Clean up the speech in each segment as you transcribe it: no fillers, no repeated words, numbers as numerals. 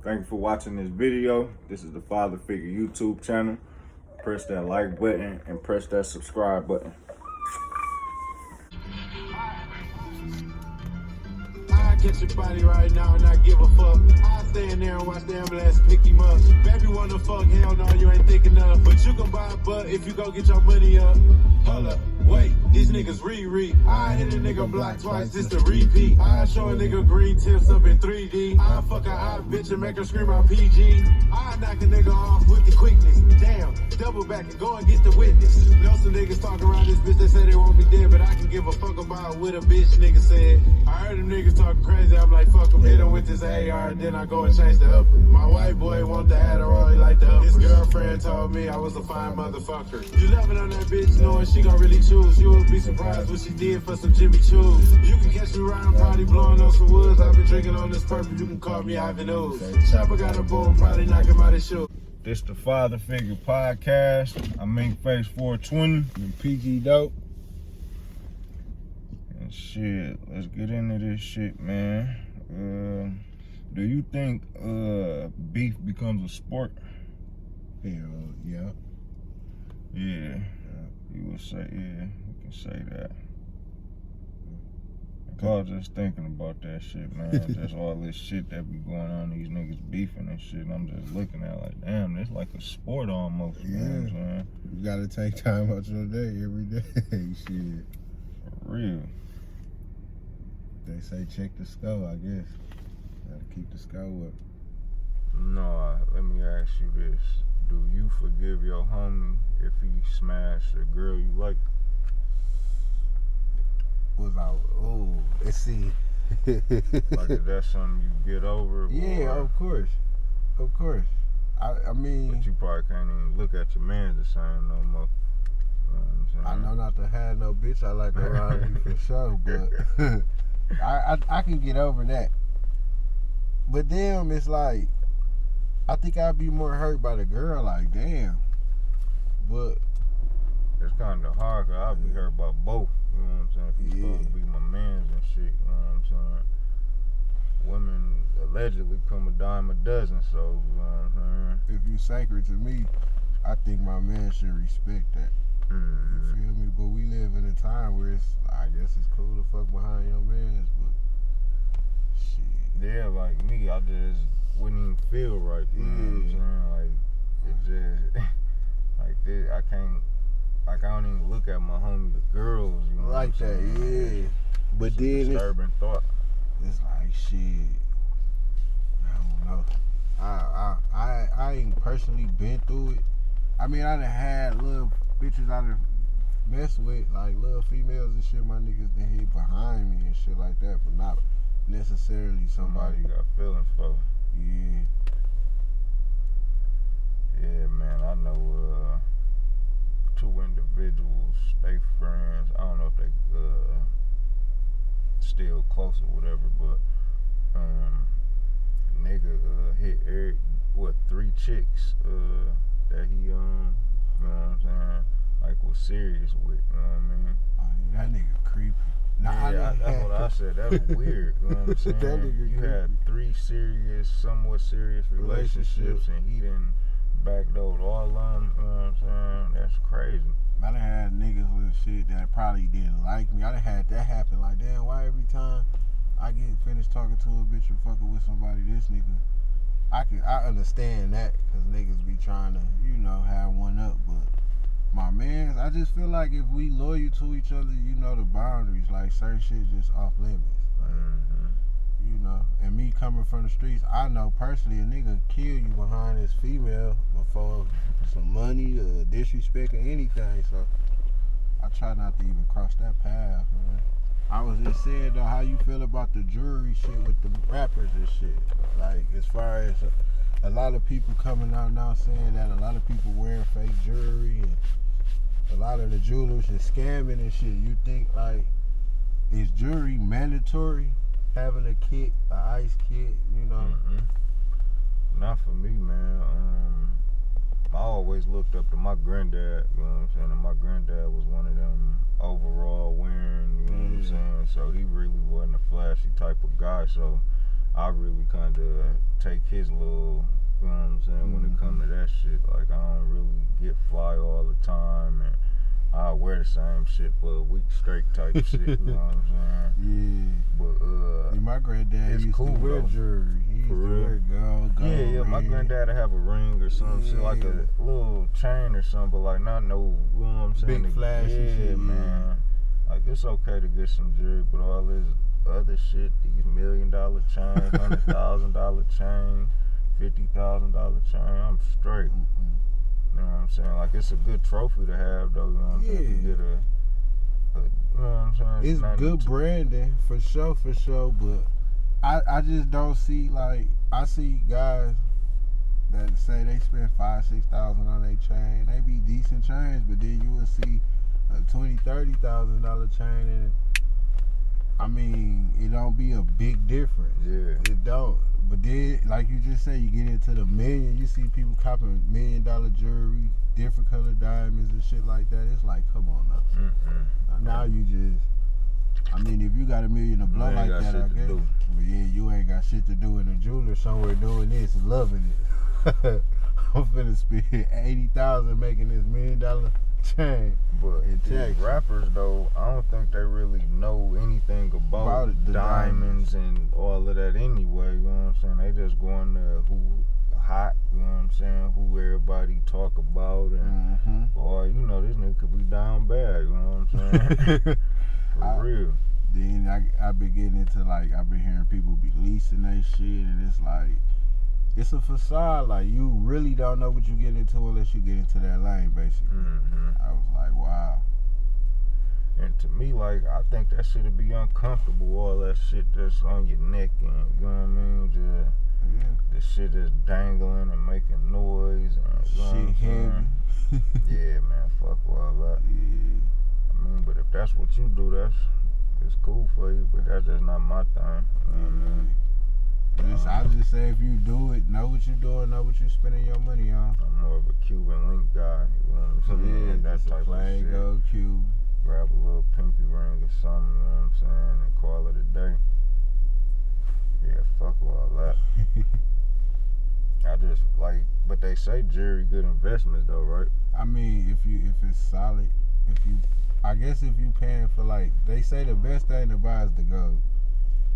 Thank you for watching this video. This is the Father Figure YouTube channel. Press that like button and press that subscribe button. I catch your body right now and I give a fuck. I stand there and watch the ambulance pick him up. Baby wanna fuck, hell no, you ain't thinking enough. But you can buy a butt if you go get your money up. Hold up, wait, these niggas re-re. I hit a nigga block twice, just a repeat. I show a nigga green tips up in 3D. I fuck a hot bitch and make her scream out PG. I knock a nigga off with the quickness. Damn, double back and go and get the witness. Know some niggas talk around this bitch, they say they won't be dead, but I can give a fuck about what a bitch nigga said. I heard them niggas talking crazy, I'm like, fuck them, hit him with this AR, and then I go and change the upper. My white boy want the Adderall, he like the upper. His girlfriend told me I was a fine motherfucker. You loving on that bitch, knowing she gon' really choose. You would be surprised what she did for some Jimmy Choo's. You can catch me riding, probably blowing on some woods. I've been drinking on this purple, you can call me Ivan Ooze. Chopper got a boom, probably knock him out his shoe. This the Father Figure Podcast. I'm Mink Face 420. And PG Dope. And shit, let's get into this shit, man. Do you think beef becomes a sport? Hell, yeah. Yeah. You would say, yeah, you can say that. I was just thinking about that shit, man. Just all this shit that be going on, these niggas beefing and shit. And I'm just looking at it like, damn, it's like a sport almost, Yeah. you know what I'm saying? You gotta take time out your day every day. Shit. For real. They say check the score, I guess. Gotta keep the score up. No, let me ask you this. Do you forgive your homie if he smashed a girl you like? Was out. Oh, let's see. Like, is that something you get over? Yeah, or, of course. Of course. I mean, but you probably can't even look at your man the same no more. You know what I'm saying? I know not to have no bitch I like around you for sure, but I can get over that. But damn, it's like, I think I'd be more hurt by the girl, like, damn. But it's kind of hard because I'll be hurt by both. You know what I'm saying? If he's supposed to be my mans and shit, you know what I'm saying? Women allegedly come a dime a dozen, so, you know what I'm saying? if you sacred to me, I think my man should respect that. You feel me? But we live in a time where it's, I guess it's cool to fuck behind your mans, but shit. Yeah, like me, I just wouldn't even feel right. You know what I'm saying? Like, it just, like this, I can't, like, I don't even look at my homie, the girls, you know Like what I'm that, saying? yeah. But It's a then disturbing thought. it's like, shit, I don't know. I ain't personally been through it. I mean, I done had little bitches I done messed with, like little females and shit, my niggas done hit behind me and shit like that, but not necessarily somebody. You got feelings for. Yeah. Yeah, man, I know two individuals, they friends. I don't know if they still close or whatever, but nigga hit three chicks that he you know what I'm saying, like was serious with, you know what I mean? That nigga creepy. Nah, yeah, that's what I said. That's weird. You know what I'm saying? That nigga You had creepy. 3 serious, somewhat serious relationships, and he done backdoored all of them. You know what I'm saying? That's crazy. I done had niggas with shit that probably didn't like me. I done had that happen. Like, damn, why every time I get finished talking to a bitch or fucking with somebody, this nigga, I understand that, because niggas be trying to, you know, have one up. But my mans, I just feel like if we loyal to each other, you know the boundaries. Like, certain shit just off limits. Like, you know, and me coming from the streets, I know personally a nigga kill you behind his female before some money or disrespect or anything. So I try not to even cross that path, man. I was just saying though, how you feel about the jewelry shit with the rappers and shit? Like, as far as a lot of people coming out now saying that a lot of people wearing fake jewelry and a lot of the jewelers is scamming and shit. You think, like, is jewelry mandatory? Having a kit, an ice kit, you know? Not for me, man. I always looked up to my granddad, you know what I'm saying? And my granddad was one of them overall wearing, you know what I'm saying? So he really wasn't a flashy type of guy. So I really kind of take his little, you know what I'm saying, when it come to that shit. Like, I don't really get fly all the time, and I wear the same shit for a week straight type shit, you know what I'm saying? Yeah. But, My granddad it's used cool, to wear though. jewelry. He used For to real? wear gold, Yeah, my granddad would have a ring or some shit, like a little chain or something, but like not no, you know what I'm saying? Big flashy shit, man. Like, it's okay to get some jewelry, but all this other shit, these $1 million chains, $100,000 chain, $50,000 chain, I'm straight. You know what I'm saying? Like, it's a good trophy to have, though. You know what I'm saying? To get a you know what I'm saying? It's good branding for sure. But I just don't see, like, I see guys that say they spend $5,000-$6,000 on their chain. They be decent chains, but then you will see a $20,000-$30,000 chain, and I mean, it don't be a big difference. Yeah. It don't. But then, like you just said, you get into the million, you see people copping $1 million jewelry, different colored diamonds and shit like that. It's like, come on now. Now you just, I mean, if you got $1 million to blow like that, I guess. Well, yeah, you ain't got shit to do in a jeweler somewhere doing this and loving it. I'm finna spend $80,000 making this $1 million chain. But these rappers, though, I don't think they really know anything about the diamonds and all of that anyway, you know what I'm saying? They just going to who hot, you know what I'm saying, who everybody talk about, and or, you know, this nigga could be down bad, you know what I'm saying? For real. Then I been getting into, like, I've been hearing people be leasing that shit, and it's like, it's a facade. Like, you really don't know what you get into unless you get into that lane, basically. I was like, wow. And to me, like, I think that shit'd be uncomfortable, all that shit that's on your neck, and you know what I mean? The shit that's dangling and making noise, and you know what I'm saying? Yeah, man, fuck all that. I mean, but if that's what you do, it's cool for you, but that's just not my thing. You know what I mean? I just say, if you do it, know what you're doing, know what you're spending your money on. I'm more of a Cuban link guy, you know what I'm saying? Yeah, that type of plain shit. gold Cuban. Grab a little pinky ring or something, you know what I'm saying, and call it a day. Yeah, fuck all that. I just, like, but they say jewelry good investments though, right? I mean, if it's solid, I guess if you paying for, like, they say the best thing to buy is the gold.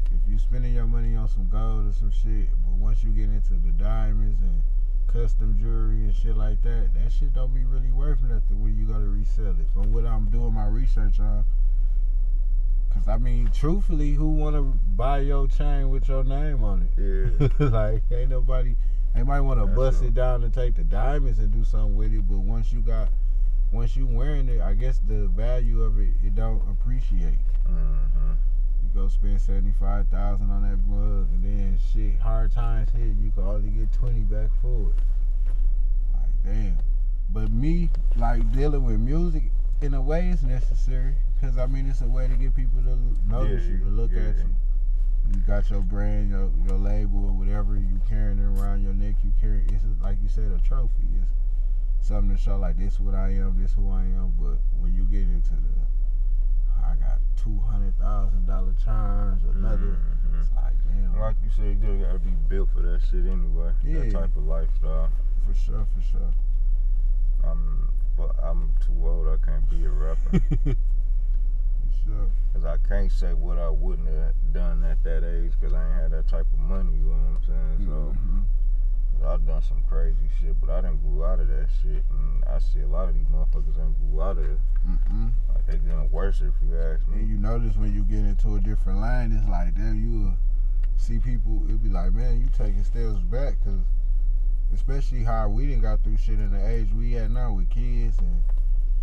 If you spending your money on some gold or some shit, but once you get into the diamonds and custom jewelry and shit like that, that shit don't be really worth nothing when you go to resell it. From what I'm doing my research on, cause I mean, truthfully, who wanna buy your chain with your name on it? Yeah. Like, ain't nobody. They might wanna bust it down and take the diamonds and do something with it, but once you wearing it, I guess the value of it don't appreciate. You go spend $75,000 on that mug, and then shit, hard times hit, you can only get 20 back for it. Like, damn. But me, like, dealing with music, in a way, it's necessary, because I mean, it's a way to get people to notice you, to look at you. You got your brand, your label, or whatever you carrying around your neck. You carry, it's like you said, a trophy. It's something to show, like, this what I am, this who I am. But when you get into I got $200,000 charms, another. It's like, damn. Like you said, you just gotta be built for that shit anyway. Yeah. That type of lifestyle. For sure. I'm too old. I can't be a rapper. For sure. Cause I can't say what I wouldn't have done at that age, cause I ain't had that type of money. You know what I'm saying? So I've done some crazy shit, but I done grew out of that shit, and I see a lot of these motherfuckers ain't grew out of it. Like, they getting worse, if you ask me. And you notice when you get into a different line, it's like, damn, you will see people, it be like, man, you taking steps back, cause especially how we done got through shit in the age we at now with kids and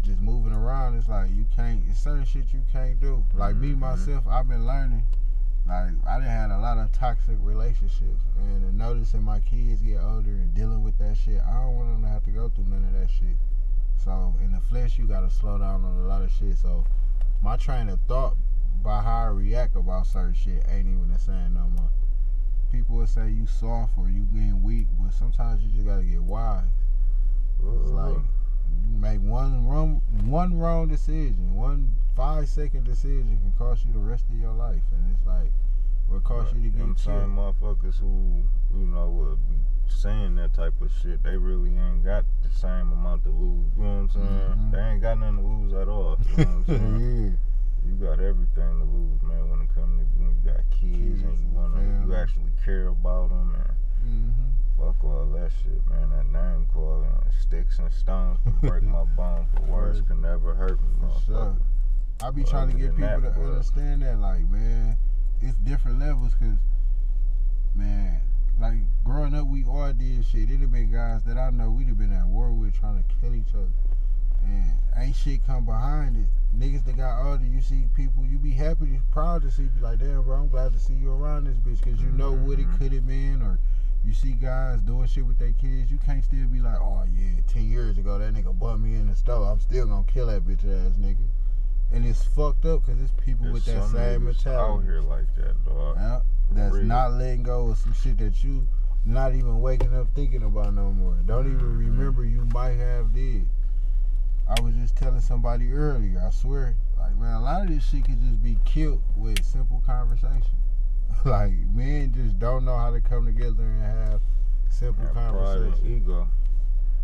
just moving around. It's like, it's certain shit you can't do. Like me, myself, I've been learning. Like, I done had a lot of toxic relationships, and noticing my kids get older and dealing with that shit, I don't want them to have to go through none of that shit. So in the flesh, you gotta slow down on a lot of shit. So my train of thought by how I react about certain shit ain't even the same no more. People will say you soft or you being weak, but sometimes you just gotta get wise. It's like, you make one wrong decision, one 5-second decision can cost you the rest of your life. And it's like, What cost you to get them killed? same motherfuckers who, you know, would be saying that type of shit, they really ain't got the same amount to lose. You know what I'm saying? Mm-hmm. They ain't got nothing to lose at all. You know what I'm saying? Yeah. You got everything to lose, man, when it comes to when you got kids and you actually care about them, and fuck all that shit, man. That name calling, sticks and stones can break my bones, but words can never hurt me, motherfucker. Sure. I be trying to get people to understand that, like, man, it's different levels, cause, man, like, growing up, we all did shit. It have been guys that I know we'd have been at war with trying to kill each other. And ain't shit come behind it. Niggas that got older, you see people, you be happy, proud to see, be like, damn, bro, I'm glad to see you around this bitch, because you know what it could have been, or you see guys doing shit with their kids, you can't still be like, oh, yeah, 10 years ago, that nigga bumped me in the store, I'm still gonna kill that bitch ass nigga. And it's fucked up, because it's people with that same mentality. Out here like that, dog. Yeah, that's not letting go of some shit that you not even waking up thinking about no more. Don't even remember you might have did. I was just telling somebody earlier, I swear, like, man, a lot of this shit could just be killed with simple conversation. Like, men just don't know how to come together and have simple conversation. Pride and ego.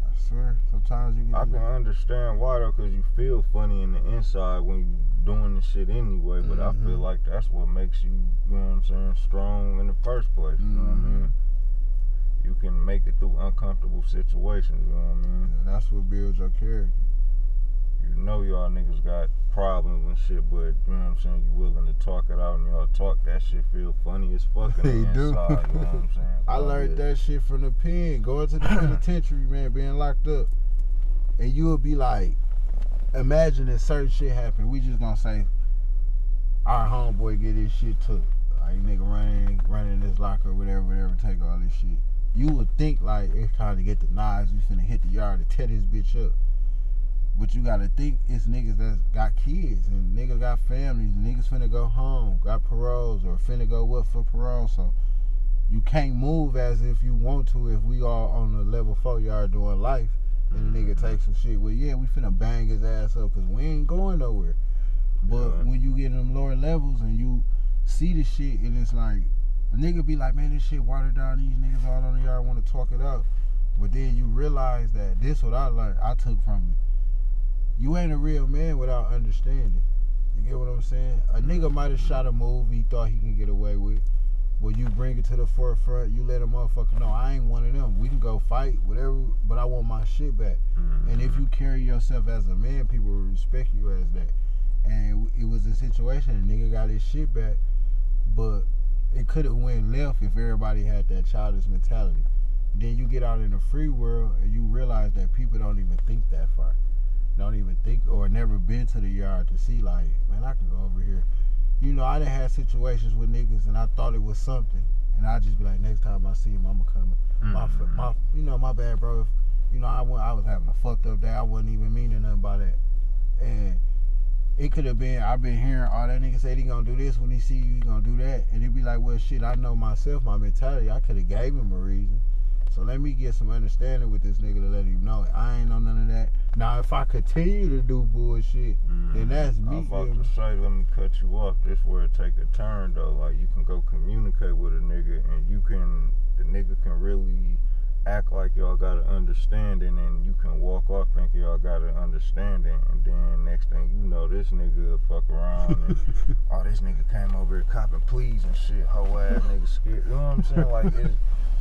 I swear, sometimes you I can understand why, though, because you feel funny in the inside when you doing the shit anyway, but I feel like that's what makes you, you know what I'm saying, strong in the first place, you know what I mean? You can make it through uncomfortable situations, you know what I mean? Yeah, that's what builds your character. You know y'all niggas got problems and shit, but you know what I'm saying, you willing to talk it out and y'all talk, that shit feel funny as fuck in the inside, you know what I'm saying? I learned that shit from the pen, going to the penitentiary, man, being locked up. And you would be like, imagine certain shit happen. We just gonna say, our homeboy get his shit took. Like, nigga running this locker, whatever, take all this shit. You would think like it's time to get the knives, we finna hit the yard to tear this bitch up. But you gotta think it's niggas that got kids and niggas got families and niggas finna go home, got paroles or finna go up for parole. So you can't move as if you want to if we all on the level 4 yard doing life and the nigga takes some shit. Well, yeah, we finna bang his ass up because we ain't going nowhere. But when you get in them lower levels and you see the shit and it's like, a nigga be like, man, this shit watered down, these niggas all on the yard want to talk it out. But then you realize that this what I learned, I took from it. You ain't a real man without understanding. You get what I'm saying? A nigga might have shot a move he thought he can get away with. Well, you bring it to the forefront, you let a motherfucker know, I ain't one of them. We can go fight, whatever, but I want my shit back. And if you carry yourself as a man, people will respect you as that. And it was a situation, a nigga got his shit back, but it could have went left if everybody had that childish mentality. Then you get out in the free world and you realize that people don't even think that far. Don't even think or never been to the yard to see like, man, I can go over here. You know, I done had situations with niggas and I thought it was something. And I just be like, next time I see him, I'ma come. My bad, bro. If, you know, I was having a fucked up day. I wasn't even meaning nothing by that. And it could have been, I've been hearing all that nigga said he gonna do this when he see you, he gonna do that. And it be like, well, shit, I know myself, my mentality. I could have gave him a reason. So let me get some understanding with this nigga to let him know I ain't on none of that. Now, if I continue to do bullshit, then that's me. I was about to say, let me cut you off. This where it take a turn, though. Like, you can go communicate with a nigga, and the nigga can really act like y'all got an understanding, and you can walk off thinking y'all got an understanding, and then next thing you know, this nigga fuck around, and oh, this nigga came over here copping pleas and shit, hoe ass nigga scared. You know what I'm saying? Like,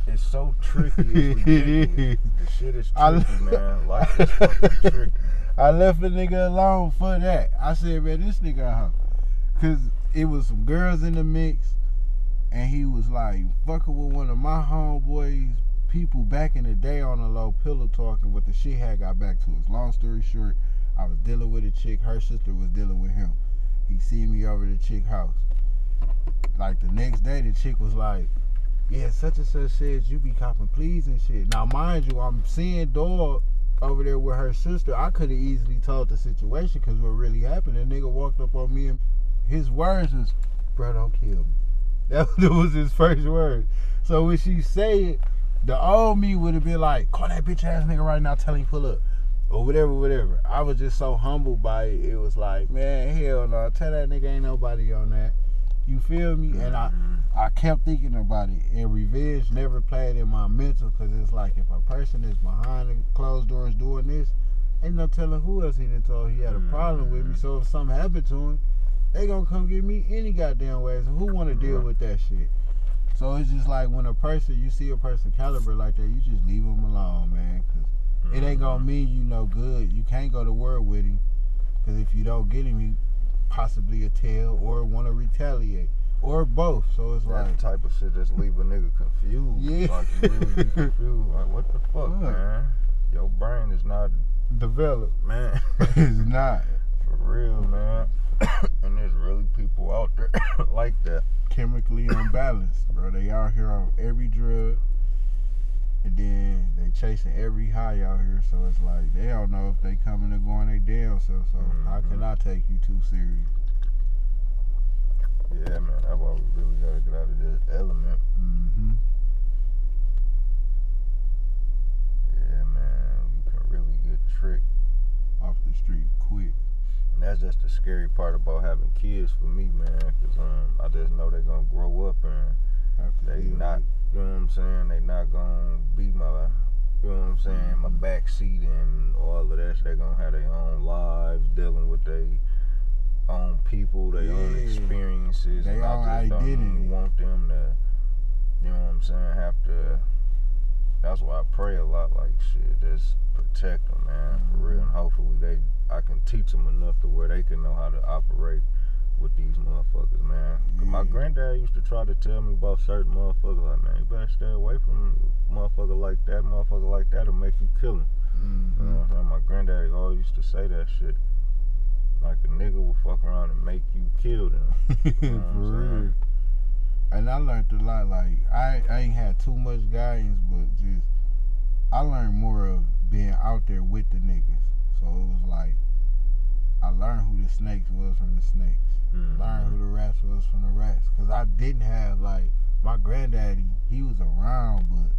it's so tricky, it's ridiculous. The shit is tricky, man. Life is fucking tricky. I left the nigga alone for that. I said, man, this nigga a hoe. Cause it was some girls in the mix, and he was like fucking with one of my homeboys' people back in the day on a low pillow talking, but the shit had got back to us. Long story short, I was dealing with a chick, her sister was dealing with him. He see me over the chick house. Like the next day, the chick was like, yeah, such and such says you be copping pleas and shit. Now, mind you, I'm seeing Dog over there with her sister. I could have easily told the situation because what really happened, that nigga walked up on me and his words was, bro, don't kill me. That was his first word. So when she said it, the old me would have been like, call that bitch ass nigga right now, tell him pull up. Or whatever. I was just so humbled by it. It was like, man, hell no. Tell that nigga ain't nobody on that. You feel me? And I kept thinking about it. And revenge never played in my mental because it's like if a person is behind the closed doors doing this, ain't no telling who else he done told he had a problem with me. So if something happened to him, they gonna come get me any goddamn ways. And who wanna deal with that shit? So it's just like when you see a person caliber like that, you just leave them alone, man. Cause it ain't gonna mean you no good. You can't go to war with him. Cause if you don't get him, you possibly a tail or want to retaliate. Or both. So it's that like type of shit just leave a nigga confused. Yeah. Like you really be confused. Like what the fuck, man? Your brain is not developed. Man. It's not. For real, man. And there's really people out there like that. Chemically unbalanced, bro. They out here on every drug. And then they chasing every high out here. So it's like they don't know if they coming or going they damn self. So how can I take you too serious? Yeah, man. That's why we really gotta get out of this element. Yeah, man. You can really get tricked off the street quick. And that's just the scary part about having kids for me, man. Cause I just know they're gonna grow up and they not, you know what I'm saying? They not gonna be my, you know what I'm saying, my backseat and all of that. They're gonna have their own lives, dealing with their own people, their own experiences. Their and own I just identity. don't want them to, you know what I'm saying, have to. That's why I pray a lot, like shit, just protect them, man, for real. And hopefully I can teach them enough to where they can know how to operate with these motherfuckers, man. Cause my granddad used to try to tell me about certain motherfuckers, like, man, you better stay away from motherfucker like that, will make you kill him. You know what I'm saying? My granddaddy always used to say that shit. Like a nigga will fuck around and make you kill them. You know For real. And I learned a lot. Like I ain't had too much guidance, but just I learned more of being out there with the niggas. So it was like I learned who the snakes was from the snakes. Learned who the rats was from the rats. Cause I didn't have like my granddaddy. He was around, but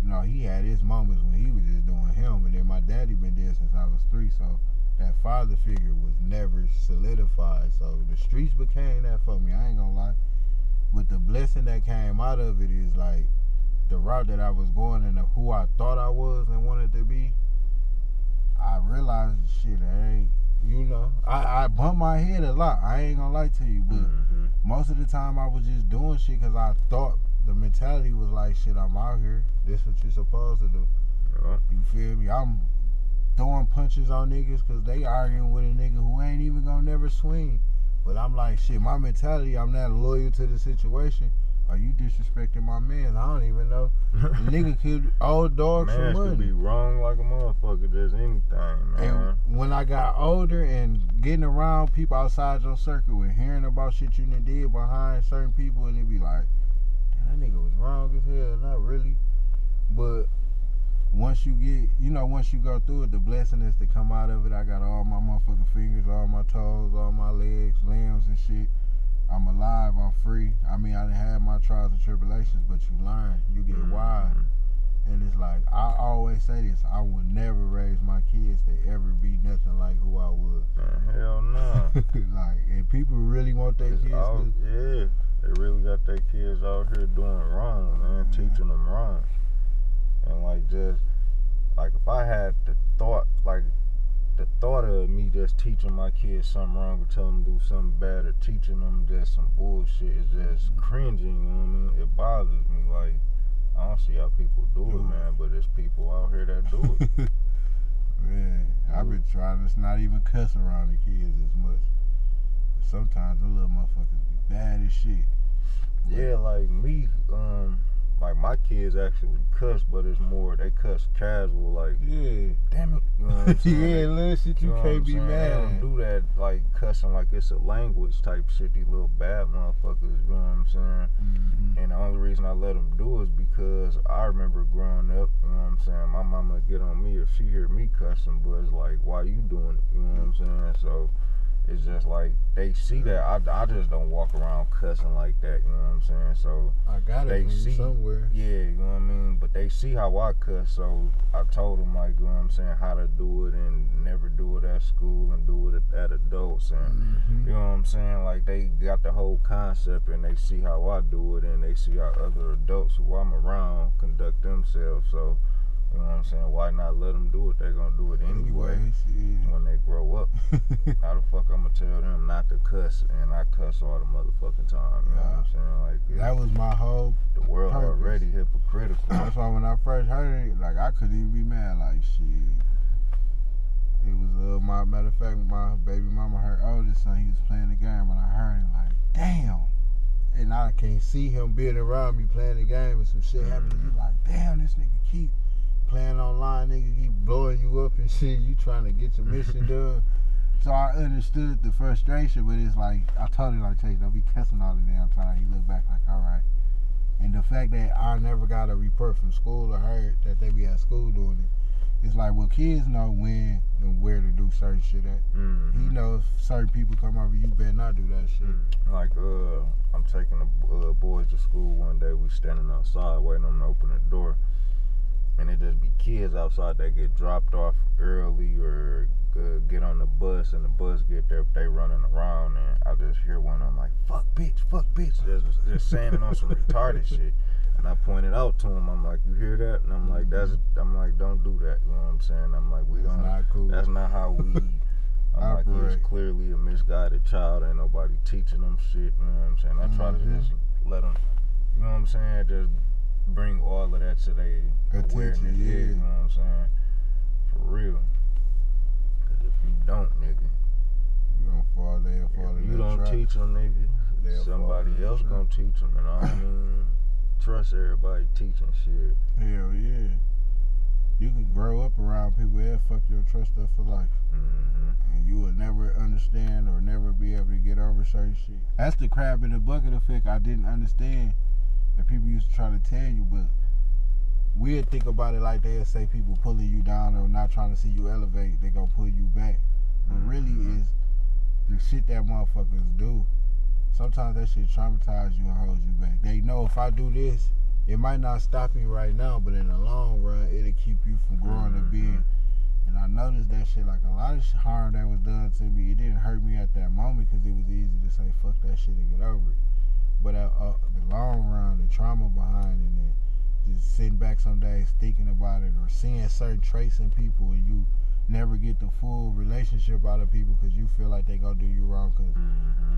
you know he had his moments when he was just doing him. And then my daddy been there since I was 3. So that father figure was never solidified. So the streets became that for me. I ain't gonna lie. But the blessing that came out of it is like the route that I was going and who I thought I was and wanted to be. I realized shit, I ain't, you know, I bumped my head a lot. I ain't gonna lie to you, but most of the time I was just doing shit because I thought the mentality was like, shit, I'm out here. This what you supposed to do. You feel me? I'm throwing punches on niggas because they arguing with a nigga who ain't even gonna never swing. But I'm like, shit, my mentality, I'm not loyal to the situation. Are you disrespecting my man? I don't even know. The nigga could owe dog some money. Man, could be wrong like a motherfucker. There's anything, man. And when I got older and getting around people outside your circle and hearing about shit you done did behind certain people, and it be like, damn, that nigga was wrong as hell. Not really. But once you get, you know, once you go through it, the blessing is to come out of it. I got all my motherfucking fingers, all my toes, all my legs, limbs and shit. I'm alive, I'm free. I mean, I done had my trials and tribulations, but you learn, you get wise. And it's like, I always say this, I would never raise my kids to ever be nothing like who I was. Hell no. Like, and people really want their kids to... Yeah, they really got their kids out here doing wrong, man, teaching them wrong. And like just, like if I had the thought of me just teaching my kids something wrong or telling them to do something bad or teaching them just some bullshit is just cringing, you know what I mean? It bothers me. Like, I don't see how people do it, man, but there's people out here that do it. Man, I've been trying to not even cuss around the kids as much. But sometimes the little motherfuckers be bad as shit. Yeah, like me, like my kids actually cuss, but it's more they cuss casual, like damn it, you know what I'm saying? Little shit you can't be mad They at. don't do that like cussing like it's a language type shit. These little bad motherfuckers, you know what I'm saying? And the only reason I let them do it is because I remember growing up, you know what I'm saying? My mama would get on me if she hear me cussing, but it's like, why you doing it? You know what I'm saying? So it's just like they see that I just don't walk around cussing like that, you know what I'm saying? So I got they it from see somewhere. Yeah, you know what I mean? But they see how I cuss, so I told them, like, you know what I'm saying, how to do it and never do it at school and do it at adults. And, you know what I'm saying? Like, they got the whole concept and they see how I do it and they see how other adults who I'm around conduct themselves. So, you know what I'm saying? Why not let them do it? They're going to do it anyway when they grow up. How the fuck I'm going to tell them not to cuss, and I cuss all the motherfucking time. You know what I'm saying? Like, that was my whole the world purpose. Already hypocritical. That's why when I first heard it, like, I couldn't even be mad. Like, shit. It was, matter of fact, my baby mama, her oldest son, he was playing the game, and I heard him like, damn. And I can't see him being around me playing the game and some shit happening. You like, damn, this nigga keep playing online, nigga keep blowing you up and shit. You trying to get your mission done. So I understood the frustration, but it's like, I told him, like, Chase, don't be cussing all the damn time. He looked back like, all right. And the fact that I never got a report from school or heard that they be at school doing it, it's like, well, kids know when and where to do certain shit at. He knows if certain people come over, you better not do that shit. Like, I'm taking the boys to school one day. We standing outside waiting on them to open the door. And it just be kids outside that get dropped off early or get on the bus and the bus get there, they running around, and I just hear one of them like, fuck bitch, just saying it on some retarded shit. And I pointed out to him, I'm like, you hear that? And I'm like, don't do that, you know what I'm saying? I'm like, that's not how we, I'm like, he's clearly a misguided child, ain't nobody teaching them shit, you know what I'm saying? I try to just let them, you know what I'm saying, just bring all of that to their awareness, you know what I'm saying? For real. Cause if you don't, nigga, you gonna fall there, if you don't teach them, nigga, somebody else gonna teach them, and I don't mean trust everybody teaching shit. Hell yeah. You can grow up around people that fuck your trust up for life. And you will never understand or never be able to get over certain shit. That's the crab in the bucket effect I didn't understand that people used to try to tell you, but we'd think about it like they'll say people pulling you down or not trying to see you elevate, they gonna pull you back. But really is the shit that motherfuckers do. Sometimes that shit traumatize you and holds you back. They know if I do this, it might not stop me right now, but in the long run, it'll keep you from growing and being. And I noticed that shit, like a lot of harm that was done to me, it didn't hurt me at that moment because it was easy to say, fuck that shit and get over it. But at the long run, the trauma behind it and just sitting back some days thinking about it or seeing certain traits in people and you never get the full relationship out of people because you feel like they gonna do you wrong because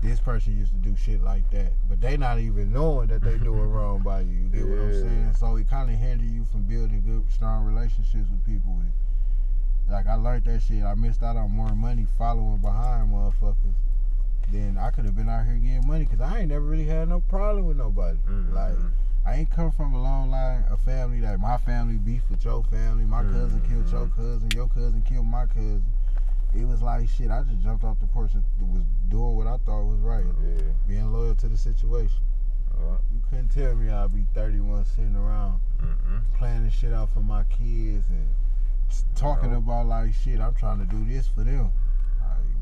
this person used to do shit like that. But they not even knowing that they doing wrong by you. You get what I'm saying? So it kind of hindered you from building good, strong relationships with people. And like I learned that shit. I missed out on more money following behind motherfuckers. Then I could have been out here getting money because I ain't never really had no problem with nobody. Like, I ain't come from a long line of family that my family beef with your family, my cousin killed your cousin killed my cousin. It was like, shit, I just jumped off the porch and was doing what I thought was right. Being loyal to the situation. You couldn't tell me I'd be 31 sitting around planning shit out for my kids and talking about like, shit, I'm trying to do this for them.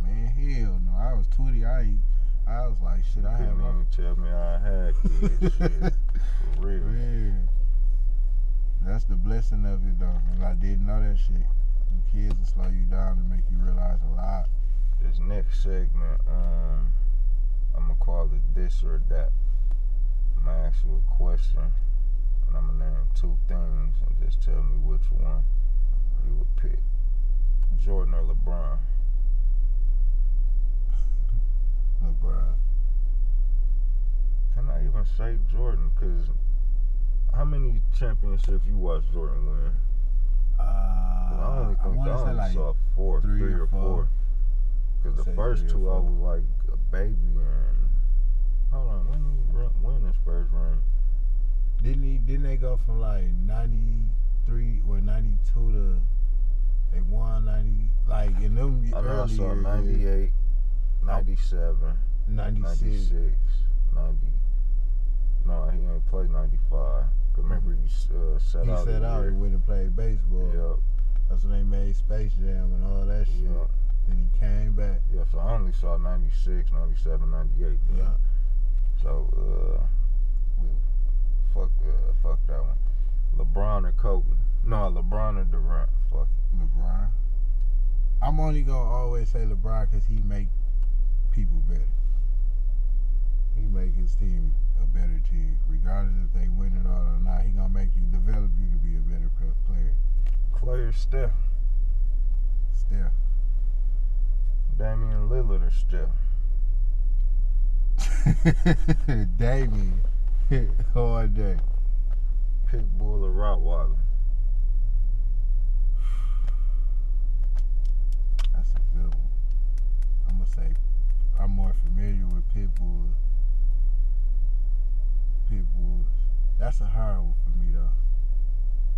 Man, hell no. I was 20. I was like, shit, I had my... You tell me I had kids, shit. For real. Yeah. That's the blessing of it, though. And I didn't know that shit. Them kids will slow you down and make you realize a lot. This next segment, I'm going to call it This or That. I'm going to ask you a question, and I'm going to name two things, and just tell me which one you would pick. Jordan or LeBron? LeBron. Can I even say Jordan? Because how many championships you watched Jordan win? I only think I only like saw three or four. Because the first two I was like a baby and hold on, when did he win his first ring? Didn't they go from like 93 or 92 to they won 90 like in them early I saw 98, 97, 96, 90. No, he ain't played 95. Remember he set out. He went and played baseball. Yep. That's when they made Space Jam and all that shit. Yep. Then he came back. Yeah, so I only saw 96, 97, 98. Yeah. So, we fuck that one. LeBron or Kobe? No, LeBron or Durant. Fuck it. LeBron. I'm only gonna always say LeBron because he make people better. He make his team a better team, regardless if they win it all or not. He gonna make you develop you to be a better player. Clay or Steph? Steph. Damian Lillard or Steph? Damian. All day. Pitbull or Rottweiler? That's a good one. I'm gonna say I'm more familiar with Pitbull. Pitbulls. That's a hard one for me though.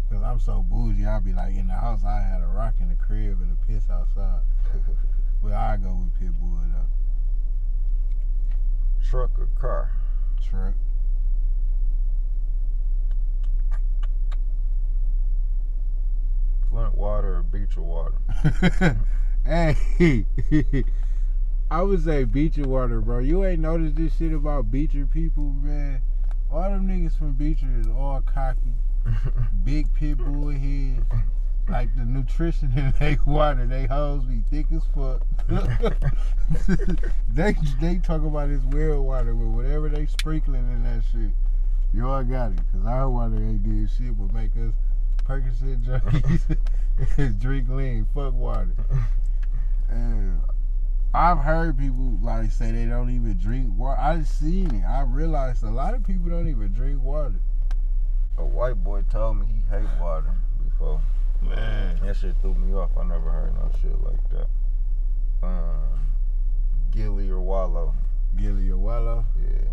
Cause I'm so bougie, I'll be like in the house I had a rock in the crib and a piss outside. But I go with Pitbull though. Truck or car? Truck. Flint water or Beecher water? Hey, I would say Beecher water, bro. You ain't noticed this shit about Beecher people, man. All them niggas from Beecher is all cocky, big pit bull head. Like the nutrition in their water, they hoes be thick as fuck. they talk about this well water with whatever they sprinkling in that shit. Y'all got it, cause our water ain't did shit but make us Percocet junkies and drink lean. Fuck water. And I've heard people like say they don't even drink water. I've seen it. I realized a lot of people don't even drink water. A white boy told me he hate water before. Man. That shit threw me off. I never heard no shit like that. Gilly or Wallow? Gilly or Wallow? Yeah.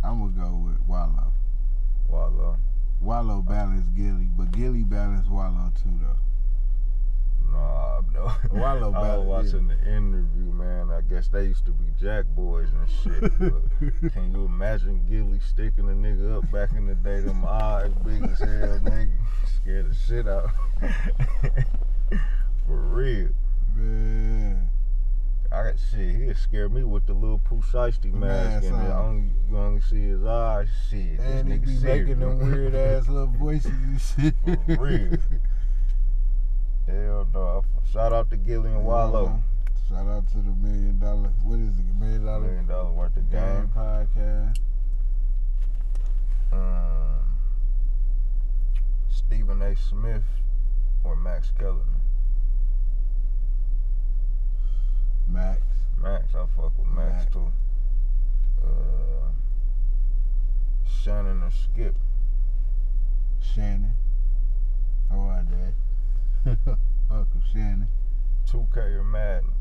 I'm gonna go with Wallow. Wallow. Wallow balance Gilly, but Gilly balance Wallow too though. Nah, no. Wallow I balance. was watching the interview, man. I guess they used to be jack boys and shit. But can you imagine Gilly sticking a nigga up back in the day? Them eyes big as hell, nigga. Scared the shit out. For real. Man. He'd scare me with the little Pooh Shiesty mask and you only see his eyes. Shit, and he this be nigga making them weird ass little voices and shit. For real. Hell no. Shout out to Gilly and Wallow. Shout out to the $1 million. What is it? $1 million? $1 million worth of game. Podcast. Stephen A. Smith or Max Kellerman? Max. Max, I fuck with Max too. Shannon or Skip? Shannon. How are they? Uncle Shannon. 2K or Madden?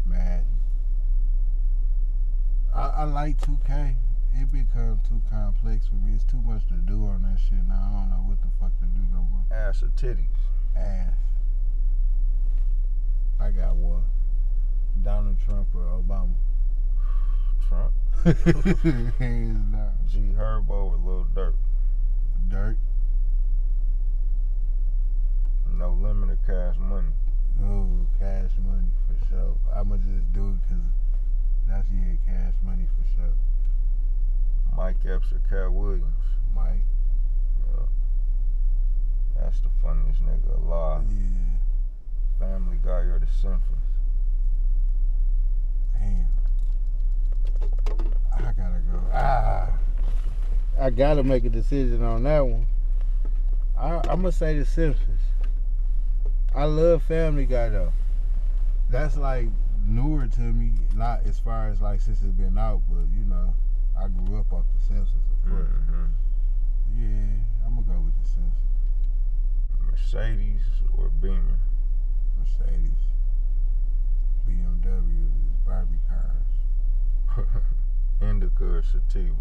Madden. I like 2K. It become too complex for me. It's too much to do on that shit now. I don't know what the fuck to do no more. Ass or titties? Ass. I got one. Donald Trump or Obama? Trump. Hands down. G Herbo or Lil Durk? Dirk. No Limit or Cash Money? Oh, Cash Money for sure. I'ma just do it because that's Cash Money for sure. Mike Epps or Cat Williams? Mike. Yeah. That's the funniest nigga alive. Yeah. Family Guy or The Simpsons? Damn. I gotta go. I gotta make a decision on that one. I'm gonna say The Simpsons. I love Family Guy though. That's like newer to me, not as far as like since it's been out, but you know, I grew up off The Simpsons, of course. Mm-hmm. Yeah, I'm gonna go with The Simpsons. Mercedes or Beamer? Mercedes. BMW is Barbie cars. Indica or Sativa?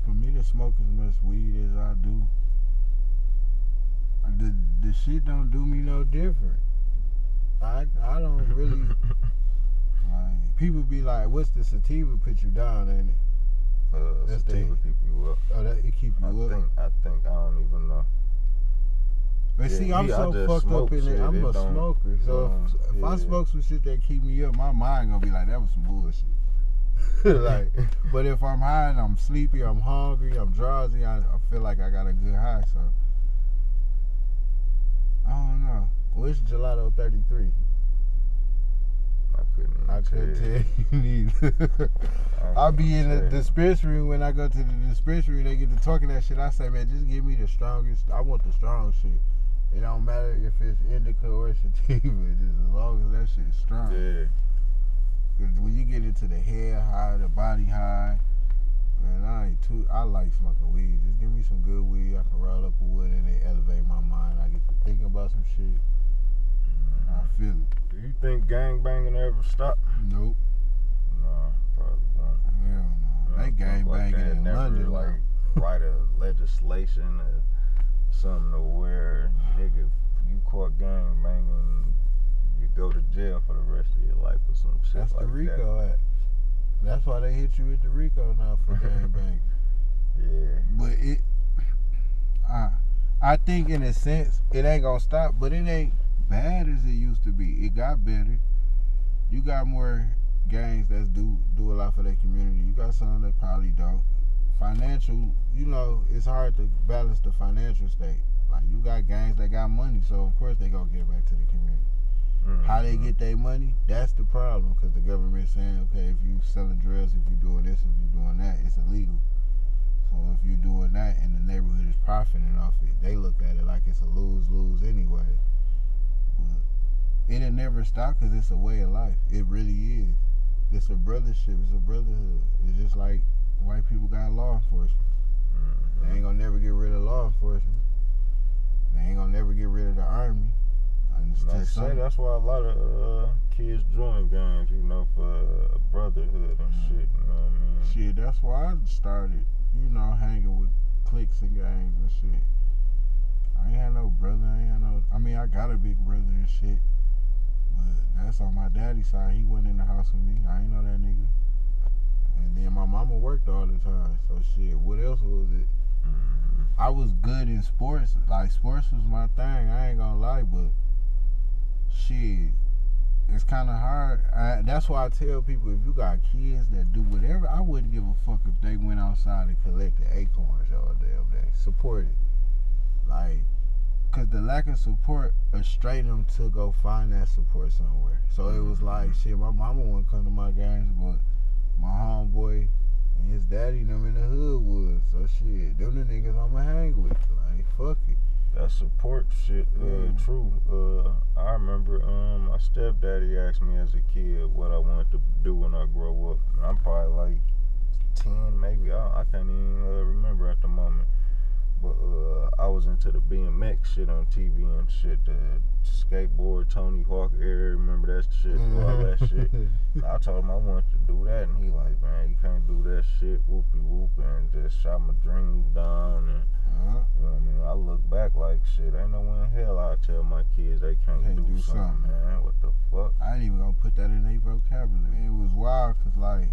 For me to smoke as much weed as I do, the shit don't do me no different. I don't really like. People be like, "What's the sativa put you down in it?" That's sativa keep you up. Oh, that it keep you up. I think. I don't even know. But Yeah, see, I'm me, I so just fucked smoke up in shit, it. I'm it a don't- smoker. So if I yeah. smoke some shit that keep me up, my mind gonna be like, that was some bullshit. Like, but if I'm high and I'm sleepy, I'm hungry, I'm drowsy, I feel like I got a good high. So I don't know. What's Gelato 33? I couldn't I even couldn't tell you neither. I'll be in the dispensary. When I go to the dispensary, they get to talking that shit. I say, man, just give me the strongest. I want the strong shit. It don't matter if it's indica or sativa, just as long as that shit's strong. Yeah. Cause when you get into the head high, the body high, man, I like smoking weed. Just give me some good weed. I can roll up a wood and it elevate my mind. I get to thinking about some shit. And I feel it. Do you think gangbanging ever stop? Nope. No, probably won't. Hell no. They gang Like banging they'd in never, London. like write a legislation or something to where nigga, if you caught gang banging, you go to jail for the rest of your life or some shit. That's like the RICO Act. That's why they hit you with the RICO now for gang banging. Yeah. But I think in a sense it ain't gonna stop, but it ain't bad as it used to be. It got better. You got more gangs that do a lot for their community. You got some that probably don't. Financial, it's hard to balance the financial state. Like you got gangs that got money, so of course they gonna give back to the community. Mm-hmm. How they get their money, that's the problem, because the government saying, okay, if you selling drugs, if you doing this, if you doing that, it's illegal. So if you doing that and the neighborhood is profiting off it, they look at it like it's a lose-lose anyway. But it'll never stop because it's a way of life. It really is. It's a brothership. It's a brotherhood. It's just like white people got law enforcement. Mm-hmm. They ain't gonna never get rid of law enforcement. They ain't gonna never get rid of the army. Like I say, that's why a lot of kids join gangs, for brotherhood and shit. You know what I mean? Shit, that's why I started, hanging with cliques and gangs and shit. I ain't had no brother. I got a big brother and shit, but that's on my daddy's side. He wasn't in the house with me. I ain't know that nigga. And then my mama worked all the time, so shit, what else was it? Mm-hmm. I was good in sports. Like, sports was my thing. I ain't gonna lie, but shit, it's kind of hard. That's why I tell people, if you got kids that do whatever, I wouldn't give a fuck if they went outside and collected acorns all damn day. Support it. Like, because the lack of support straightened them to go find that support somewhere. So it was like, shit, my mama wouldn't come to my games, but my homeboy and his daddy, them in the hood would. So shit, them the niggas I'ma hang with. Like, fuck it. That support shit, true. I remember my stepdaddy asked me as a kid what I wanted to do when I grow up. I'm probably like 10, maybe. I can't even remember at the moment. But I was into the BMX shit on TV and shit. The skateboard, Tony Hawk era, remember that shit, all that shit. I told him I wanted to do that, and he like, man, you can't do that shit, whoopie whoop, and just shot my dreams down. And you know what I mean? I look back like, shit, ain't no way in hell I tell my kids they can't do something, man. What the fuck? I ain't even gonna put that in their vocabulary. Man, it was wild, cause like,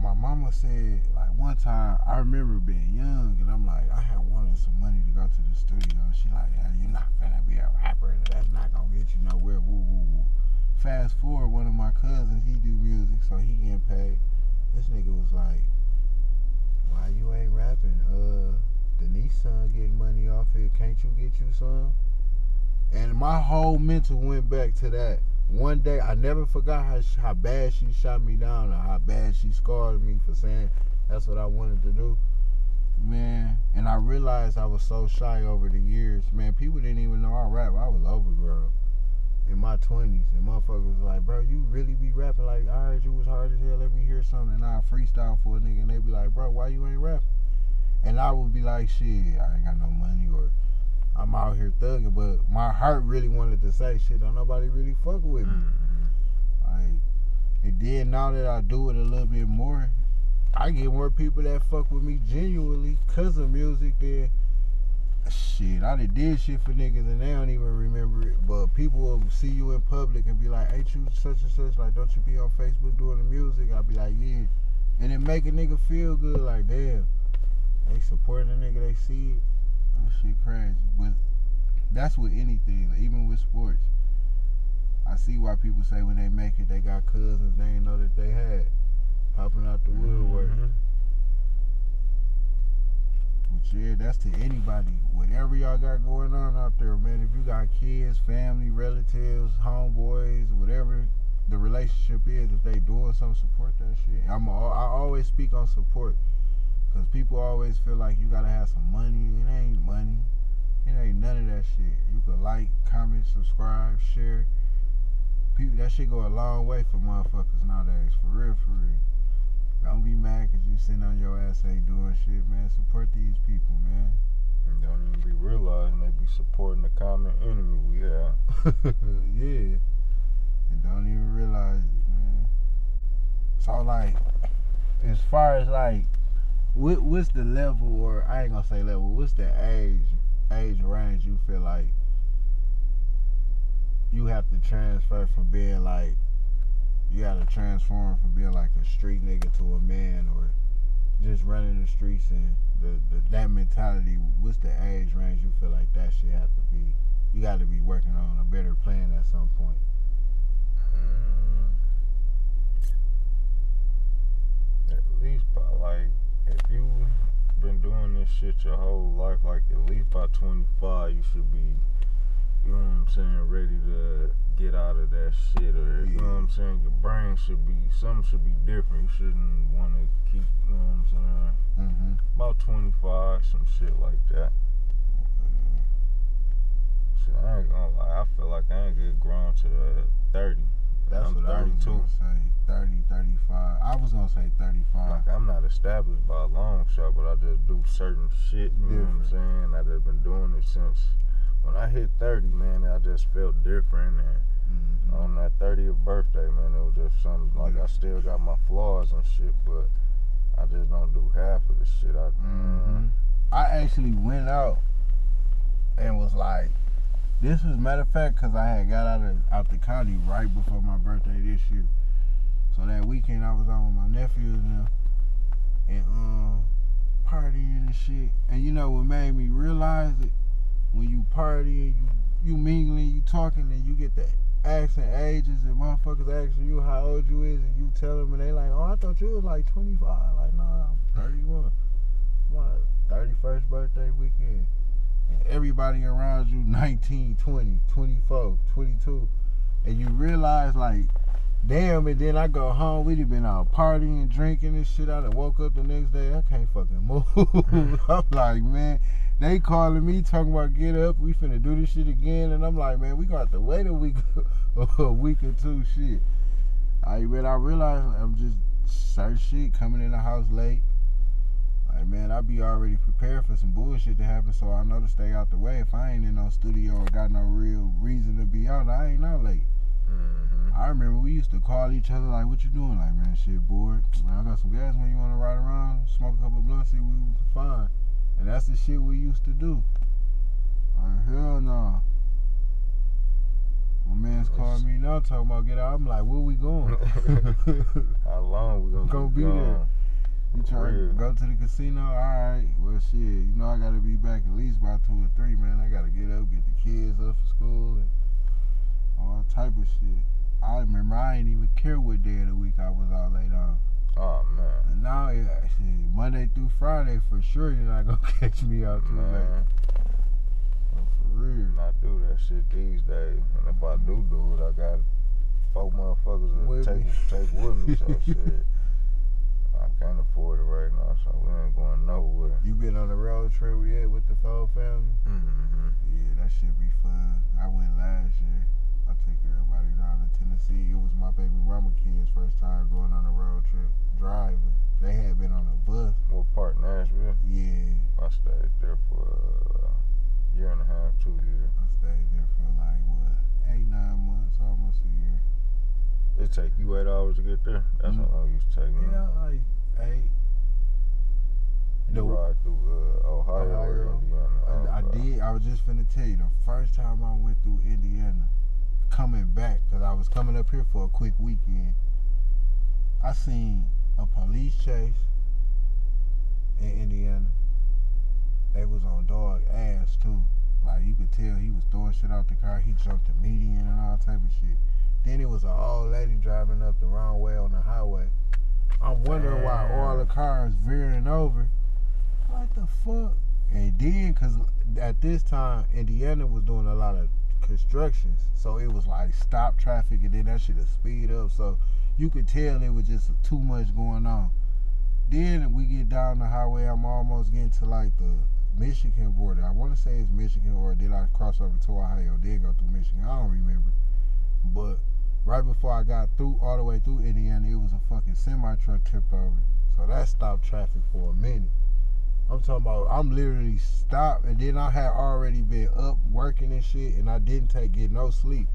my mama said, like, one time, I remember being young, and I'm like, I had wanted some money to go to the studio. She like, yeah, you're not finna be a rapper, that's not gonna get you nowhere, woo, woo, woo. Fast forward, one of my cousins, he do music, so he getting paid. This nigga was like, why you ain't rapping? Denise son getting money off it, can't you get you some? And my whole mental went back to that. One day, I never forgot how bad she shot me down or how bad she scarred me for saying that's what I wanted to do. Man, and I realized I was so shy over the years. Man, people didn't even know I rap. I was overgrown in my 20s. And motherfuckers was like, bro, you really be rapping? Like, I heard you was hard as hell. Let me hear something. And I freestyle for a nigga. And they be like, bro, why you ain't rapping? And I would be like, shit, I ain't got no money, or I'm out here thugging, but my heart really wanted to say, shit, don't nobody really fuck with me. Like, and then now that I do it a little bit more, I get more people that fuck with me genuinely because of music than shit. I did shit for niggas and they don't even remember it, but people will see you in public and be like, ain't you such and such? Like, don't you be on Facebook doing the music? I'll be like, yeah. And it make a nigga feel good, like, damn, they supporting a nigga, they see it. That shit crazy. But that's with anything, even with sports. I see why people say when they make it, they got cousins they ain't know that they had. Popping out the woodwork. Mm-hmm. But yeah, that's to anybody. Whatever y'all got going on out there, man. If you got kids, family, relatives, homeboys, whatever the relationship is, if they doing something, support that shit. I always speak on support. Because people always feel like you gotta have some money. It ain't money. It ain't none of that shit. You could like, comment, subscribe, share. People, that shit go a long way for motherfuckers nowadays. For real, for real. Don't be mad because you sitting on your ass ain't doing shit, man. Support these people, man. And don't even be realizing they be supporting the common enemy we have. Yeah. And don't even realize it, man. So, like, as far as, like, what's the level, or I ain't gonna say level, what's the age range you feel like you have to transfer from being, like, you gotta transform from being like a street nigga to a man, or just running the streets, and that mentality? What's the age range you feel like that shit have to be? You gotta be working on a better plan at some point. At least by, like, if you been doing this shit your whole life, like at least by 25 you should be, you know what I'm saying, ready to get out of that shit, or you know what I'm saying, your brain should be, something should be different. You shouldn't want to keep, you know what I'm saying, about 25, some shit like that. Shit, I ain't gonna lie, I feel like I ain't get grown to 30. That's I'm what 32. I was gonna say, 30, 35. I was gonna say 35. Like, I'm not established by a long shot, but I just do certain shit, you know what I'm saying? I just been doing it since when I hit 30, man. I just felt different, and on that 30th birthday, man, it was just something, like, I still got my flaws and shit, but I just don't do half of the shit I actually went out and was like, this was, matter of fact, because I had got out the county right before my birthday this year. So that weekend I was on with my nephews and partying and shit. And you know what made me realize it? When you partying, you mingling, you talking, and you get the asking ages, and motherfuckers asking you how old you is, and you tell them, and they like, oh, I thought you was like 25. Like, nah, I'm 31. My 31st birthday weekend. And everybody around you 19, 20, 24, 22. And you realize, like, damn, and then I go home, we done been out partying, drinking and shit. I done woke up the next day, I can't fucking move. I'm like, man, they calling me, talking about get up, we finna do this shit again. And I'm like, man, we got to wait a week or two, shit. I realized I'm just certain shit, coming in the house late. Like, man, I be already prepared for some bullshit to happen, so I know to stay out the way. If I ain't in no studio or got no real reason to be out, I ain't out late. I remember we used to call each other like, what you doing? Like, man, shit, bored. Man, I got some gas, man, you want to ride around, smoke a couple blunts, see, we was fine. And that's the shit we used to do. Hell no. My man's calling me now talking about get out. I'm like, where we going? How long we gonna be there? You trying to go to the casino? Alright, well shit, you know I gotta be back at least by 2 or 3, man. I gotta get up, get the kids up for school, and all type of shit. I remember I ain't even care what day of the week I was out late on. Oh, man. And now, shit, Monday through Friday, for sure you're not gonna catch me out too late. For real. I do that shit these days. And if I do it, I got 4 motherfuckers to take with me, so shit. I can't afford it right now, so we ain't going nowhere. You been on the road trip yet with the whole family? Yeah, that shit be fun. I went last year. I took everybody down to Tennessee. It was my baby mama kids' first time going on a road trip, driving. They had been on a bus. What part, Nashville? Yeah. I stayed there for a year and a half, 2 years. I stayed there for like, 8, 9 months, almost a year. It take you 8 hours to get there? That's how long it used to take me. Yeah, like 8. You ride through Ohio or Indiana? I did. I was just finna tell you, the first time I went through Indiana, coming back, because I was coming up here for a quick weekend, I seen a police chase in Indiana. They was on dog ass too. Like you could tell he was throwing shit out the car. He jumped the median and all type of shit. Then it was an old lady driving up the wrong way on the highway. I'm wondering why all the cars veering over. What the fuck? And then, cause at this time Indiana was doing a lot of constructions, so it was like stop traffic, and then that shit would speed up. So you could tell it was just too much going on. Then we get down the highway. I'm almost getting to like the Michigan border. I want to say it's Michigan, or did I cross over to Ohio? Did go through Michigan? I don't remember. But right before I got through, all the way through Indiana, it was a fucking semi truck tipped over. So that stopped traffic for a minute. I'm talking about, I'm literally stopped, and then I had already been up working and shit, and I didn't get no sleep.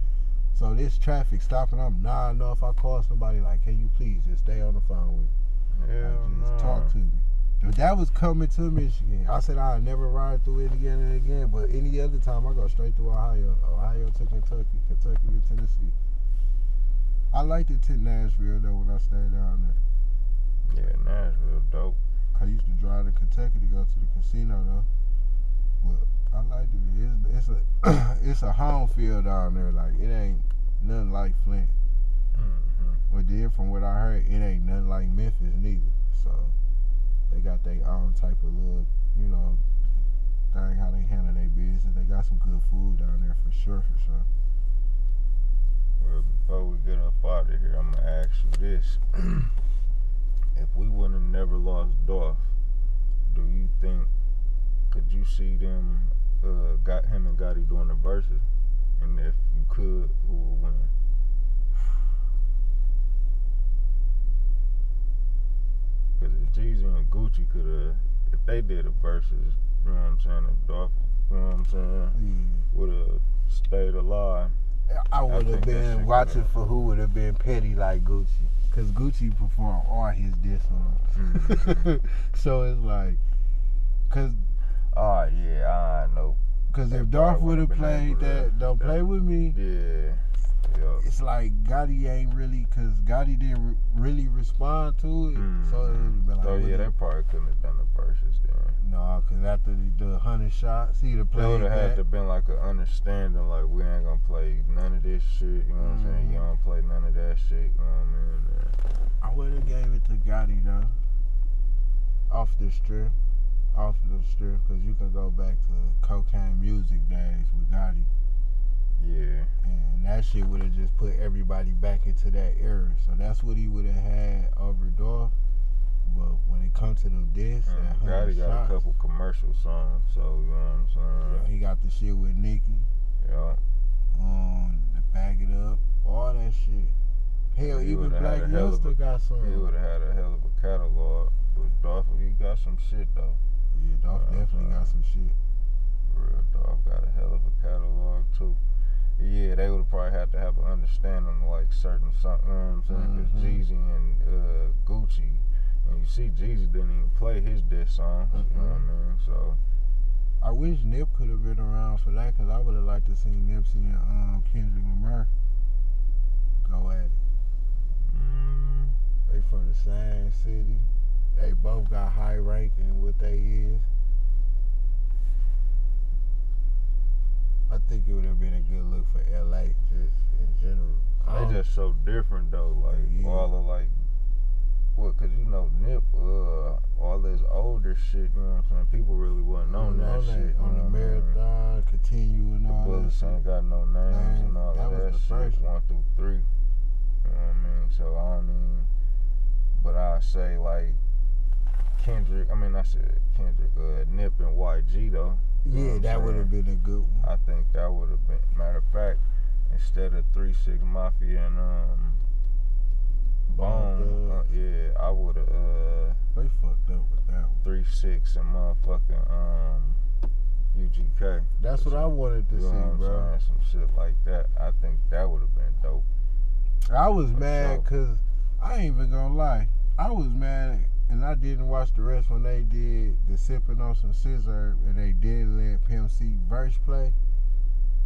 So this traffic stopping, I'm nodding off. I called somebody like, can you please just stay on the phone with me? Just talk to me. But that was coming to Michigan. I said I'd never ride through Indiana again, but any other time I go straight through Ohio. Ohio to Kentucky, Kentucky to Tennessee. I liked it to Nashville though when I stayed down there. Yeah, Nashville dope. I used to drive to Kentucky to go to the casino though. But I liked it. It's a home field down there. Like it ain't nothing like Flint. Mm-hmm. But then from what I heard, it ain't nothing like Memphis neither. So they got their own type of little, you know, thing how they handle their business. They got some good food down there for sure. Well, before we get up out of here, I'm gonna ask you this. If we wouldn't have never lost Dolph, do you think, could you see them, got him and Gotti doing the verses? And if you could, who would win? Because if Jeezy and Gucci could have, if they did a verses, you know what I'm saying, if Dolph, you know what I'm saying, would have stayed alive. I would have been watching for who would have been petty like Gucci. Because Gucci performed all his diss songs. Mm-hmm. So it's like, because... Oh, yeah, I know. Because if Dolph would have played that, Don't Play With Me, yeah. It's like Gotti ain't really, because Gotti didn't really respond to it. Mm-hmm. So it would have been like... Oh, yeah, they probably couldn't have done the verses then. No, because after the 100 shots, he'd have played There would have had that. to been like an understanding, like, we ain't gonna play none of this shit, you know what I'm saying? You don't play none of that shit, you know what I mean? I would have gave it to Gotti, though. Off the strip, because you can go back to Cocaine Music days with Gotti. Yeah. And that shit would have just put everybody back into that era. So that's what he would have had over Dolph. But when it comes to them discs, Gotti got a couple commercial songs, so you know what I'm saying? Yeah, he got the shit with Nicki. Yeah. The Bag It Up, all that shit. Hell, He even would've had Black a hell of Youngster got some. He would have had a hell of a catalog. But Dolph, he got some shit though. Yeah, Dolph definitely got some shit. Real Dolph got a hell of a catalog too. Yeah, they would have probably had to have an understanding of like certain something, you know what I'm saying? Because Jeezy and Gucci, and you see Jeezy didn't even play his diss songs, you know what I mean? So I wish Nip could have been around for that, because I would have liked to see Nipsey and Kendrick Lamar go at it. They from the same city. They both got high rank in what they is. I think it would have been a good look for LA, just in general. they just so different though, like all the like, well, cause you know Nip, all this older shit, you know what I'm saying? People really wasn't on that shit. On the Marathon, Continue and all that. Bullets ain't got no names and all that of that was the shit. first 1 through 3. You know what I mean? So I don't even, but I say like Kendrick. I mean I said Kendrick, Nip and YG though. Yeah, that would have been a good one. I think that would have been. Matter of fact, instead of 3 6 Mafia and Bone, yeah, I would have they fucked up with that one. 3 6 and motherfucking UGK. That's what I wanted to see, bro. Some shit like that. I think that would have been dope. I was mad because I ain't even gonna lie. I was mad and I didn't watch the rest when they did the Sipping on Some Scissor and they did let Pimp C verse play.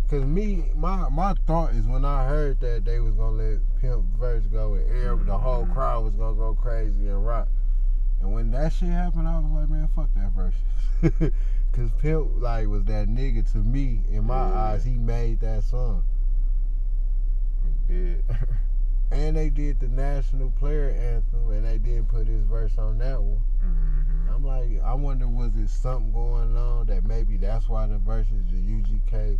Cause my thought is when I heard that they was gonna let Pimp verse go and the whole crowd was gonna go crazy and rock. And when that shit happened, I was like, man, fuck that verse. Cause Pimp like was that nigga to me. In my eyes, he made that song. He did. And they did the national player anthem, and they didn't put his verse on that one. I'm like, I wonder, was it something going on that maybe that's why the verses, the UGK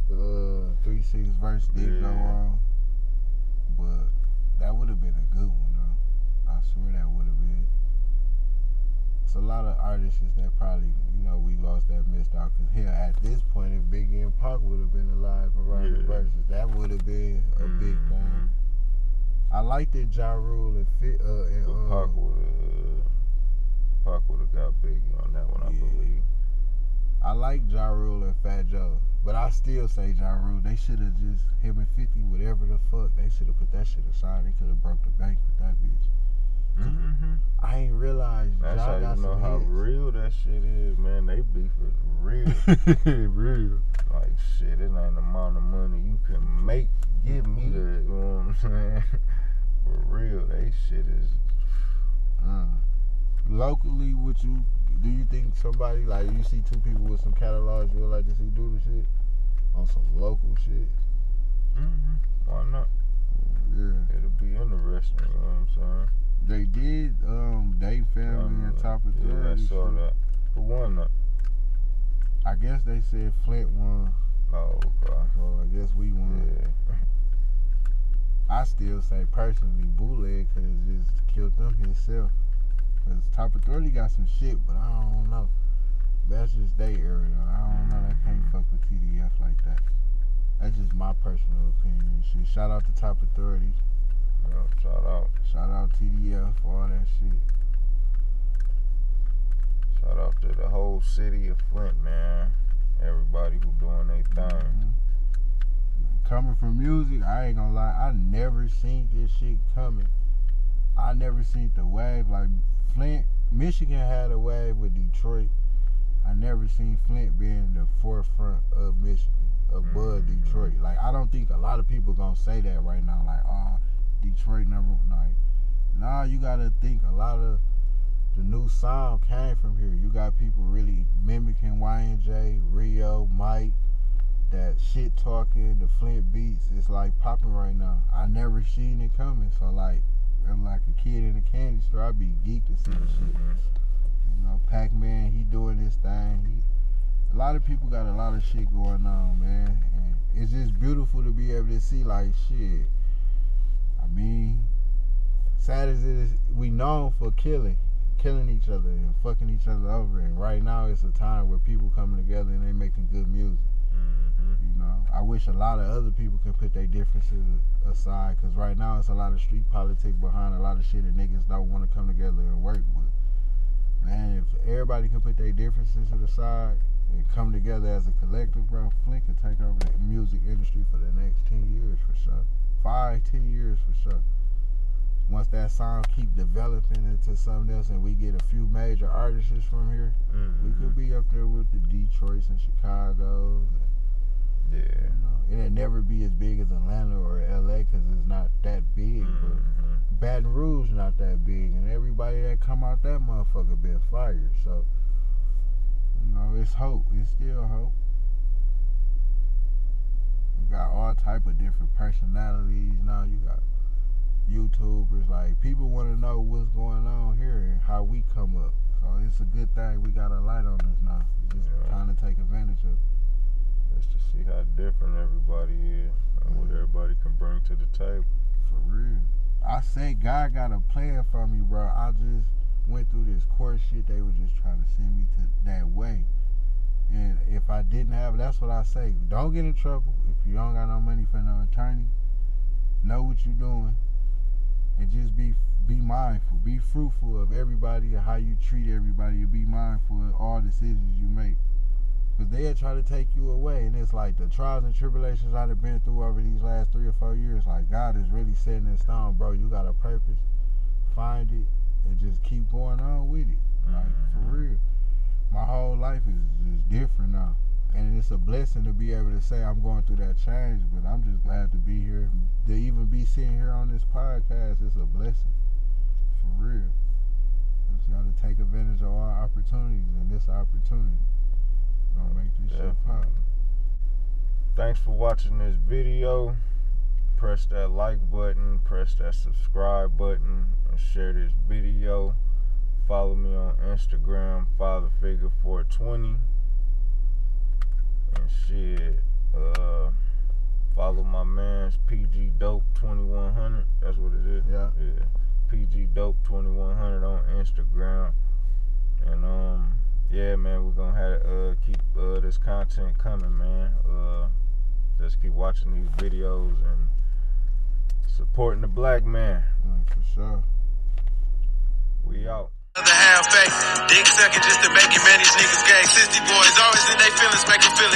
3-6 verse did go on. But that would have been a good one, though. I swear that would have been. It's a lot of artists that probably, we lost that missed out. Because here, at this point, if Biggie and Pac would have been alive around the verses, that would have been a big thing. I liked it, Ja Rule and Pac would have got Biggie on that one, I believe. I like Ja Rule and Fat Joe, but I still say Ja Rule. They should have just, him and 50, whatever the fuck, they should have put that shit aside. They could have broke the bank with that bitch. I ain't realized that's Ja how got you know some how hits. real that shit is, man. They beef is real. Real. Like, shit, it ain't the amount of money you can make. Give me the, you know what I'm saying? For real, they shit is... Locally, do you think somebody, like, you see two people with some catalogs you would like to see do the shit? On some local shit? Why not? Yeah. It'll be interesting, you know what I'm saying? They did, Dave Family and Top of 30. Yeah, I saw that. Who won that? I guess they said Flint won. Oh, okay. So I guess we won. Yeah. I still say personally, Bootleg could have just killed them himself. Cause Top of 30 got some shit, but I don't know. That's just their era though. I don't know. They can't fuck with TDF like that. That's just my personal opinion and shit. Shout out to Top of 30. Yeah, shout out. Shout out TDF for all that shit. Shout out to the whole city of Flint, man. Everybody who doing their thing. Coming from music, I ain't gonna lie, I never seen this shit coming. I never seen the wave like Flint. Michigan had a wave with Detroit. I never seen Flint being the forefront of Michigan, above Detroit. Like, I don't think a lot of people gonna say that right now. Like, Detroit number one. Like, nah, you gotta think a lot of the new sound came from here. You got people really mimicking Y&J, Rio, Mike. That shit talking, the Flint beats, it's like popping right now. I never seen it coming, so like, I'm like a kid in a candy store. I be geeked to see the shit. Pac-Man, he doing this thing. A lot of people got a lot of shit going on, man, and it's just beautiful to be able to see like shit. I mean, sad as it is, we known for killing each other and fucking each other over, and right now it's a time where people coming together and they making good music. I wish a lot of other people could put their differences aside, because right now it's a lot of street politics behind a lot of shit that niggas don't want to come together and work with. Man, if everybody could put their differences to the side and come together as a collective, bro, Flint could take over the music industry for the next 10 years for sure. 5-10 years for sure. Once that sound keep developing into something else and we get a few major artists from here, we could be up there with the Detroits and Chicago's. Yeah. It'll never be as big as Atlanta or LA because it's not that big, but Baton Rouge not that big, and everybody that come out that motherfucker been fired. So, it's hope. It's still hope. You got all type of different personalities now. You got YouTubers. Like, people want to know what's going on here and how we come up. So it's a good thing we got a light on us now. We just trying to take advantage of it. Just to see how different everybody is and what everybody can bring to the table. For real. I say God got a plan for me, bro. I just went through this court shit. They were just trying to send me to that way. And if I didn't have, that's what I say. Don't get in trouble if you don't got no money for no attorney. Know what you're doing. And just be mindful. Be fruitful of everybody and how you treat everybody. And be mindful of all decisions you make. Because they'll try to take you away. And it's like the trials and tribulations I've been through over these last 3 or 4 years. Like, God is really setting in stone, bro. You got a purpose. Find it. And just keep going on with it. Like, for real. My whole life is just different now. And it's a blessing to be able to say I'm going through that change, but I'm just glad to be here. To even be sitting here on this podcast is a blessing. For real. Just got to take advantage of our opportunities, and this opportunity gonna make this shit pop. Thanks for watching this video. Press that like button, press that subscribe button, and share this video. Follow me on Instagram, fatherfigure420. And shit, follow my man's PG Dope 2100. That's what it is. Yeah. PG Dope 2100 on Instagram. And yeah, man, we're gonna have keep this content coming, man. Just keep watching these videos and supporting the black man. For sure. We out. Other half fake, dick sucking just to make it, man. These niggas gay. 60 boys always in their feelings, make them feel it.